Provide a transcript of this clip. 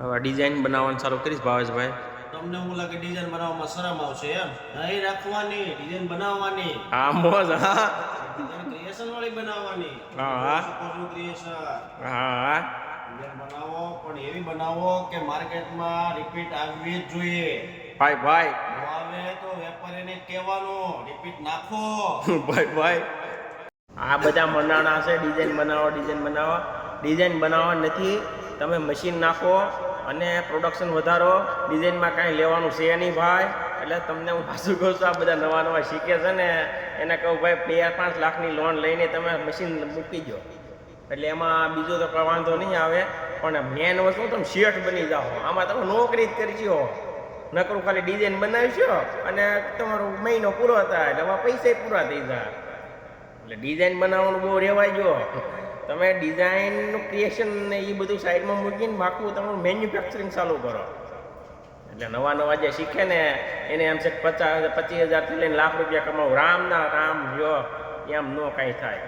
હવે ડિઝાઇન બનાવવાનું ચાલુ કરીશ ભાવેશભાઈ. તમને હું લાગે ડિઝાઇન બનાવવામાં શરમ આવશે એમ? નહીં રાખવાની, ડિઝાઇન બનાવવાની. હા મોજ. હા ડિઝાઇન ક્રિએશન વાળી બનાવવાની. હા ક્રિએશન હા ડિઝાઇન બનાવો, પણ એવી બનાવો કે માર્કેટમાં રિપીટ આવવી જ જોઈએ. ભાઈ ભાઈ ન આવે તો વેપારીને કહેવાનું રિપીટ નાખો. ભાઈ ભાઈ આ બધા મંડાણા છે ડિઝાઇન બનાવો ડિઝાઇન બનાવો. ડિઝાઇન બનાવવા નથી, તમે મશીન નાખો અને પ્રોડક્શન વધારો. ડિઝાઇનમાં કાંઈ લેવાનું છે નહીં ભાઈ. એટલે તમને હું પાછું કહું છું, આ બધા નવા નવા શીખે છે ને એને કહું ભાઈ 2-5 લાખની લોન લઈને તમે મશીન મૂકી દો, એટલે એમાં બીજો તો કોઈ વાંધો નહીં આવે. પણ મેન વસ્તુ તમે શેઠ બની જાઓ. આમાં તમે નોકરી જ કરજો, નકરું ખાલી ડિઝાઇન બનાવીશો અને તમારો મહિનો પૂરો થાય એટલે એમાં પૈસા પૂરા થઈ જાય. એટલે ડિઝાઇન બનાવવાનું બહુ રહેવાય જો. તમે ડિઝાઇનનું ક્રિએશન ને એ બધું સાઈડમાં મૂકીને આખું તમારું મેન્યુફેક્ચરિંગ ચાલુ કરો. એટલે નવા નવા જે શીખે ને એને એમ છે 50,000-25,000થી લઈને લાખ રૂપિયા કમાવું. રામ ના રામ જો એમ ન કાંઈ થાય.